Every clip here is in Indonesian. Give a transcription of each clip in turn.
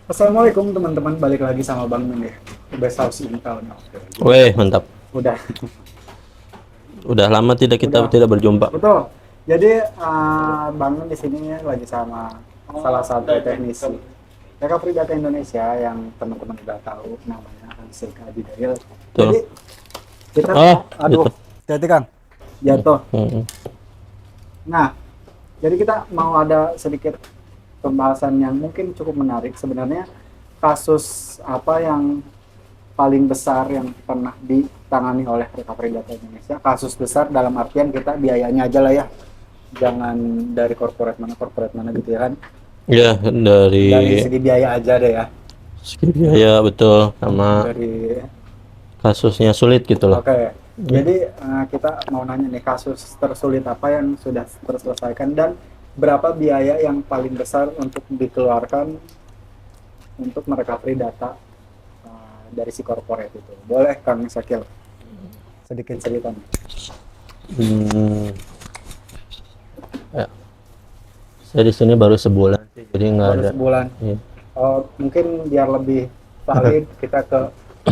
Assalamualaikum teman-teman, balik lagi sama Bang Min ya. The Best House in Town. Oke. Weh, mantap. Udah, Udah lama tidak kita udah. tidak berjumpa. Betul. Jadi Bang Min di sini lagi sama salah satu teknisi Recovery Data Indonesia yang teman-teman udah tahu namanya Hansil Kabidail. Jadi kita, Oh, aduh, gitu. hati Kang, jatuh. Hmm. Nah, jadi kita mau ada sedikit pembahasan yang mungkin cukup menarik. Sebenarnya kasus apa yang paling besar yang pernah ditangani oleh Recovery Data Indonesia? Kasus besar dalam artian kita biayanya aja lah ya. Jangan dari corporate mana gitu ya kan. Ya, Dari dari segi biaya aja deh ya. segi biaya betul sama Dari kasusnya sulit gitu loh. Oke. Jadi kita mau nanya nih kasus tersulit apa yang sudah terselesaikan dan berapa biaya yang paling besar untuk dikeluarkan untuk merecovery data dari si corporate itu. Boleh Kang Sakil sedikit cerita nih. Hmm, ya. Saya di sini baru sebulan sih, jadi nggak Baru ada. sebulan. Iya. Oh, mungkin biar lebih valid kita ke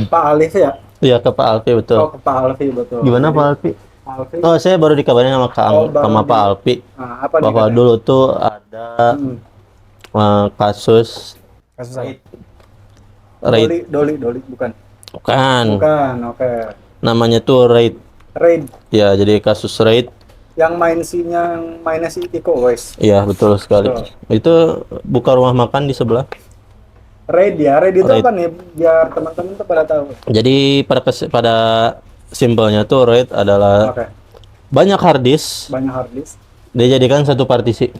Pak Alif ya. Iya, ke Pak Alfi betul. Oh, ke Pak Alfi betul. Gimana Jadi, Pak Alfi? Alfi, Oh, saya baru dikabarin sama oh, baru sama Pak di- Alfi apa nih bahwa katanya? dulu tuh ada Hmm, kasus kasus apa? raid, Doli, bukan. bukan. Bukan, oke. Namanya tuh raid. Raid Ya, jadi kasus raid. yang mainnya si Iko guys. Iya, betul sekali. Betul. Itu buka rumah makan di sebelah. Raid ya, raid itu Raid. apa nih? Biar teman-teman tuh pada tahu. Jadi pada simpelnya tuh RAID adalah Oke. banyak hard disk Banyak harddisk, dijadikan satu partisi.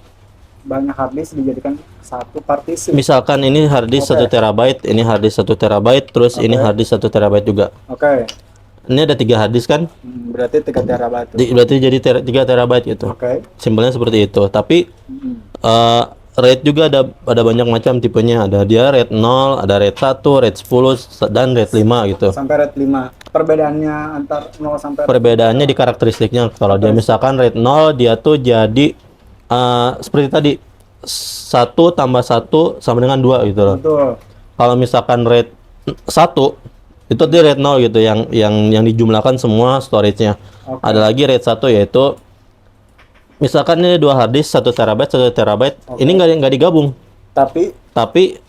banyak harddisk dijadikan satu partisi. Misalkan ini hard disk Oke. 1 terabyte, ini hard disk 1 terabyte, terus ini Oke. hard disk 1 terabyte juga. Oke. Ini ada 3 hard disk kan? Berarti 3 terabyte. Berarti jadi 3 terabyte gitu. Oke. Simpelnya seperti itu. Tapi Hmm. RAID juga ada banyak macam tipenya. Ada dia RAID 0, ada RAID 1, RAID 10 dan RAID 5 gitu. Sampai RAID 5. Perbedaannya antar 0 sampai Perbedaannya di karakteristiknya. Kalau dia misalkan RAID 0, dia tuh jadi seperti tadi 1 tambah 1 sama dengan 2 gitu loh. betul. Kalau misalkan RAID 1 itu dia RAID 0 gitu yang dijumlahkan semua storage-nya. Oke. Ada lagi RAID 1 yaitu misalkan ini 2 hard disk 1 terabyte 1 terabyte. Oke. Ini nggak digabung. Tapi Tapi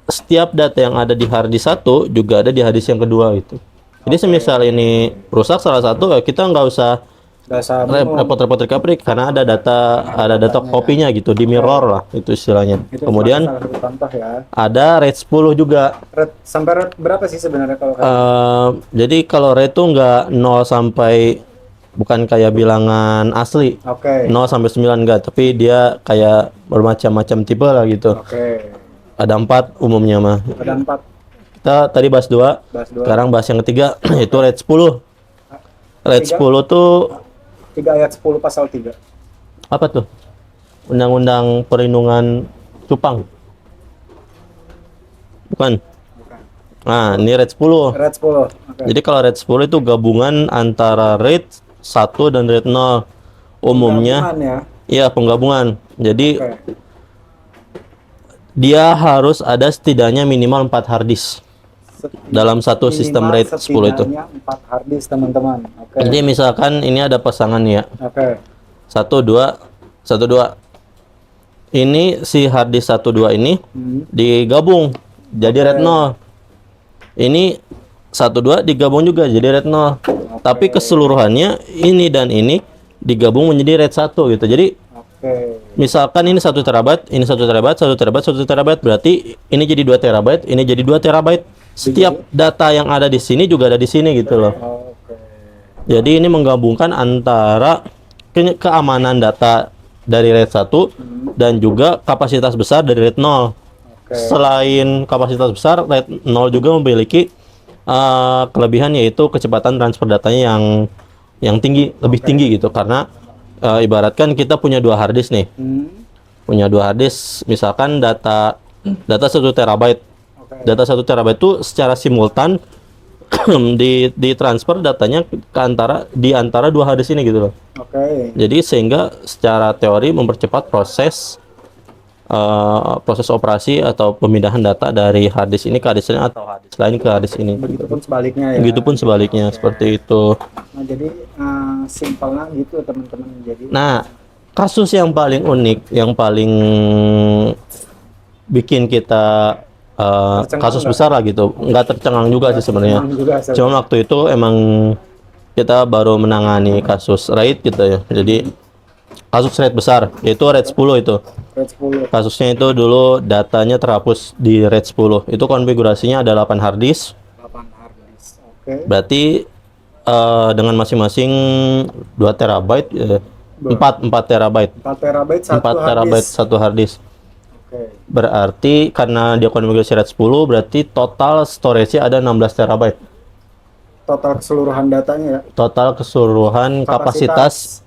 setiap data yang ada di hard disk 1 juga ada di hard disk yang kedua gitu. Jadi semisal ini rusak salah satu, ya kita nggak usah dasar repot-repot recovery karena ada data kopinya gitu, di mirror lah itu istilahnya. itu Kemudian salah satu contoh ya. ada RAID 10 juga. Sampai RAID berapa sih sebenarnya kalau Jadi kalau RAID tuh nggak 0 sampai, bukan kayak bilangan asli Oke. 0 sampai 9 enggak, tapi dia kayak bermacam-macam tipe lah gitu. Oke. Ada 4 umumnya mah. Ada 4. Kita tadi bahas 2, Bahas 2. sekarang bahas yang ketiga yaitu RAID 10. RAID 10 tuh 3 ayat 10 pasal 3. apa tuh? Undang-undang Perlindungan Cupang. Bukan. Bukan. Nah, ini RAID 10. RAID 10. Oke. Jadi kalau RAID 10 itu gabungan antara RAID 1 dan RAID 0. Umumnya Gabungan ya. iya penggabungan. Jadi Oke. dia harus ada setidaknya minimal 4 hard disk dalam satu sistem RAID 10 itu. Setidaknya 4 hard disk teman-teman. Oke. Jadi misalkan ini ada pasangan ya. Oke. 1 2 1 2. Ini si hard disk 1 2 ini digabung jadi RAID 0. Ini 1 2 digabung juga jadi RAID 0. Tapi keseluruhannya ini dan ini digabung menjadi RAID 1 gitu. Jadi Oke. misalkan ini 1 terabyte, ini 1 terabyte, 1 terabyte, 1 terabyte, berarti ini jadi 2 terabyte, ini jadi 2 terabyte. Setiap data yang ada di sini juga ada di sini gitu loh. Oke. Jadi ini menggabungkan antara keamanan data dari RAID 1 dan juga kapasitas besar dari RAID 0. Oke. Selain kapasitas besar, RAID 0 juga memiliki kelebihan yaitu kecepatan transfer datanya yang tinggi, lebih tinggi gitu, karena ibaratkan kita punya 2 hard disk nih. Punya 2 hard disk, misalkan data 1 terabyte. Oke. Data 1 terabyte itu secara simultan di transfer datanya ke antara 2 hard disk ini gitu loh. Oke. Jadi sehingga secara teori mempercepat proses proses operasi atau pemindahan data dari hard disk ini ke hard disk lain atau hard disk lain ke hard disk ini. Begitupun sebaliknya ya. Begitupun sebaliknya seperti itu. Nah, jadi simpelnya gitu teman-teman. Jadi Nah, kasus yang paling unik, yang paling bikin kita kasus besar lah gitu, nggak tercengang juga sih sebenarnya. Cuma waktu itu emang kita baru menangani kasus RAID gitu ya. Jadi kasus RAID besar, yaitu RAID 10 itu. RAID 10. Kasusnya itu dulu datanya terhapus di RAID 10. Itu konfigurasinya ada 8 hard disk. 8 hard disk. Oke. Berarti dengan masing-masing 2 terabyte, 4 terabyte. 4 terabyte 4 terabyte satu hard disk. Oke. Berarti karena dia konfigurasi RAID 10, berarti total storage-nya ada 16 terabyte. Total keseluruhan datanya ya. Total keseluruhan kapasitas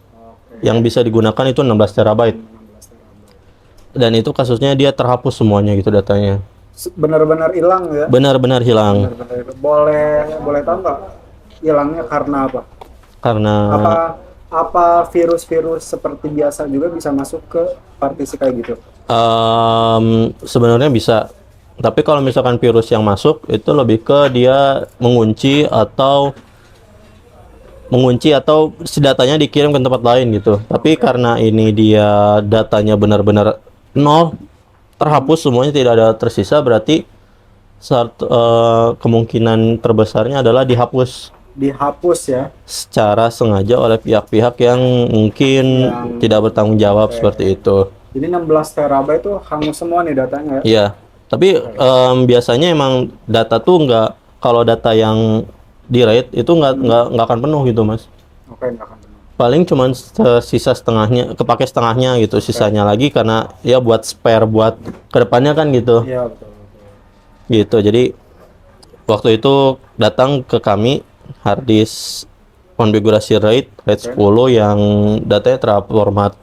yang bisa digunakan itu 16 terabyte. 16 terabyte. Dan itu kasusnya dia terhapus semuanya gitu datanya. Benar-benar hilang ya. Benar-benar hilang. Boleh tahu nggak hilangnya karena apa? Karena Apa virus-virus seperti biasa juga bisa masuk ke partisi kayak gitu? sebenarnya bisa. Tapi kalau misalkan virus yang masuk itu lebih ke dia mengunci atau si datanya dikirim ke tempat lain gitu. Tapi karena ini dia datanya benar-benar nol, terhapus semuanya, tidak ada tersisa, berarti kemungkinan terbesarnya adalah dihapus Ya. secara sengaja oleh pihak-pihak yang mungkin tidak bertanggung jawab seperti itu. Jadi 16 terabyte itu hangus semua nih datanya ya? Iya. Tapi biasanya emang data tuh kalau data yang di RAID itu nggak akan penuh gitu mas. Oke, nggak akan penuh. Paling cuman sisa setengahnya, kepake setengahnya gitu, sisanya lagi karena ya buat spare buat kedepannya kan gitu. Iya betul. Gitu. Jadi waktu itu datang ke kami hard disk konfigurasi RAID 10 yang datanya terformat,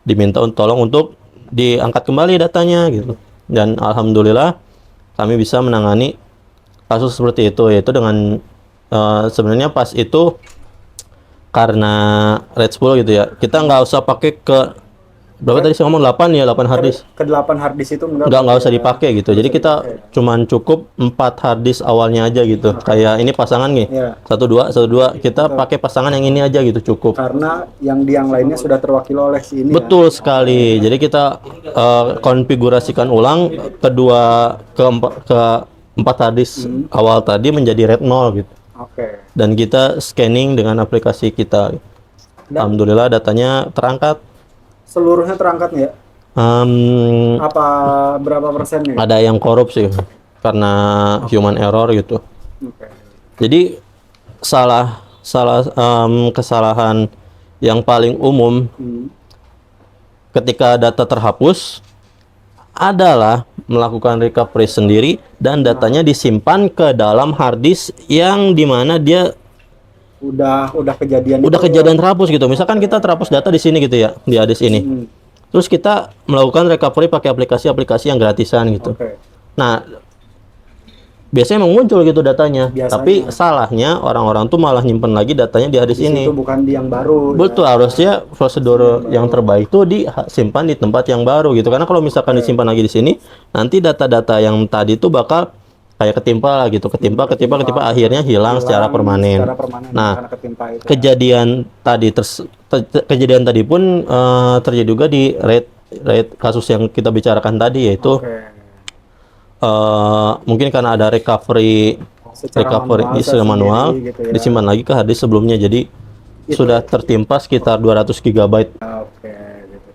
diminta tolong untuk diangkat kembali datanya gitu. Dan alhamdulillah kami bisa menangani kasus seperti itu, yaitu dengan sebenarnya pas itu karena RAID 10 gitu ya, kita nggak usah pakai ke berapa tadi saya ngomong 8 ya, 8 hard disk. Ke 8 hard disk itu nggak usah dipakai gitu. Jadi kita cuman cukup 4 hard disk awalnya aja gitu. Kayak ini pasangan nih. Iya. 1 2 kita pakai pasangan yang ini aja gitu cukup. Karena yang lainnya sudah terwakili oleh si ini. Betul sekali. Jadi kita konfigurasikan ulang keempat hard disk awal tadi menjadi RAID 0 gitu. Oke. Dan kita scanning dengan aplikasi kita. Alhamdulillah datanya terangkat. Seluruhnya terangkat ya? Apa berapa persennya? Ada yang korup sih karena human error gitu. Oke. Jadi kesalahan yang paling umum ketika data terhapus adalah melakukan recovery sendiri dan datanya disimpan ke dalam hard disk yang dimana dia udah kejadian terhapus gitu. Misalkan kita terhapus data di sini gitu ya, di hard disk ini. Terus kita melakukan recovery pakai aplikasi-aplikasi yang gratisan gitu. Oke. Nah, biasanya emang muncul gitu datanya. Tapi salahnya orang-orang tuh malah nyimpen lagi datanya di hard disk ini. Itu bukan di yang baru. Betul, harusnya prosedur yang terbaik tuh disimpan di tempat yang baru gitu. Karena kalau misalkan disimpan lagi di sini, nanti data-data yang tadi tuh bakal kayak ketimpa lah gitu, ketimpa akhirnya hilang secara permanen. Nah, kejadian tadi pun terjadi juga di RAID kasus yang kita bicarakan tadi, yaitu mungkin karena ada recovery manual gitu ya. disimpan lagi ke hard disk sebelumnya, jadi sudah tertimpa sekitar 200 GB.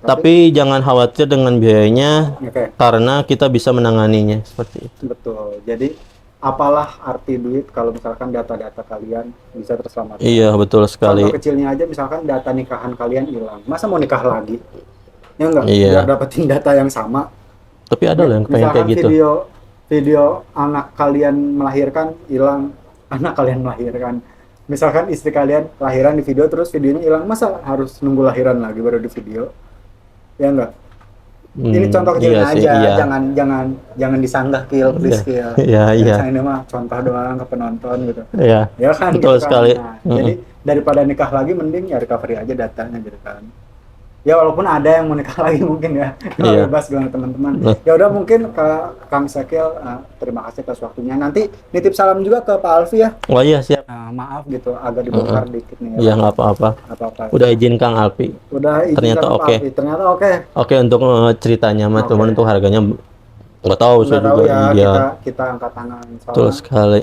Tapi jangan khawatir dengan biayanya, karena kita bisa menanganinya seperti itu. Betul. Jadi apalah arti duit kalau misalkan data-data kalian bisa terselamatkan. Iya, betul sekali. Contoh kecilnya aja, misalkan data nikahan kalian hilang, masa mau nikah lagi? Ya enggak, Iya. biar dapetin data yang sama. Tapi ada loh yang pengen kayak gitu. Video anak kalian melahirkan hilang, anak kalian melahirkan. Misalkan istri kalian lahiran di video, terus videonya hilang, masa harus nunggu lahiran lagi baru di video? Ya enggak. Ini contoh kecilnya iya sih, aja, iya. jangan disanggah please kill. Iya. Ini mah contoh doang ke penonton gitu. Iya. Ya kan, Betul gitu kan. sekali. Nah, jadi daripada nikah lagi mending ya recovery aja datanya gitu kan. Ya walaupun ada yang mau nikah lagi mungkin ya. Iya. Bebas gimana teman-teman. Nah. Ya udah mungkin ke Kang Sekil, terima kasih atas waktunya. Nanti nitip salam juga ke Pak Alfi ya. Oh iya siap. Maaf gitu agak dibongkar dikit nih ya. Iya nggak apa-apa. Apa-apa. Udah izin Kang Alpi. Udah izin Ternyata sama Pak oke. Alfi. Ternyata oke. Oke untuk ceritanya mah, Oke. cuman untuk harganya nggak tahu saya Nggak tahu juga. ya, Iya. kita angkat tangan Betul soalnya sekali.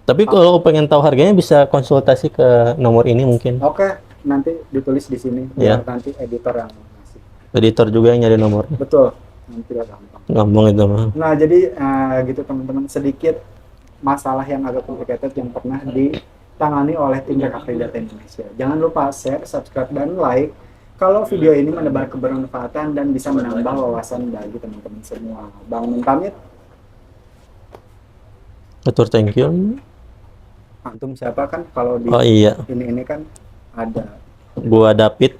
Tapi Pak. kalau pengen tahu harganya bisa konsultasi ke nomor ini mungkin. Oke, nanti ditulis di sini Iya. biar nanti editor yang ngasih. Editor juga yang nyari nomornya. Betul. Nanti udah gampang. Gampang itu mah. Nah, jadi gitu teman-teman, sedikit masalah yang agak complicated yang pernah ditangani oleh tim Recovery Data Indonesia. Jangan lupa share, subscribe, dan like kalau video ini menebar kebermanfaatan dan bisa menambah wawasan bagi teman-teman semua. Bang Min pamit. Betul, thank you. Antum siapa kan kalau di Oh iya, ini kan ada. gua David.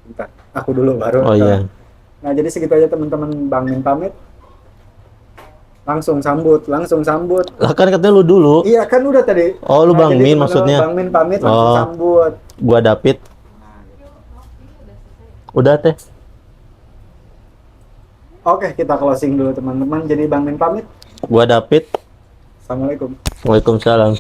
Bentar, aku dulu baru. Oh iya. Nah, jadi segitu aja teman-teman, Bang Min pamit. Langsung sambut. Lah kan katanya lu dulu. Iya kan udah tadi. Oh, lu Bang jadi Min teman-teman, maksudnya. Bang Min pamit langsung Oh. sambut. Gua David. Udah teh. Oke, kita closing dulu teman-teman. Jadi Bang Min pamit. Gua David. Assalamualaikum. Waalaikumsalam.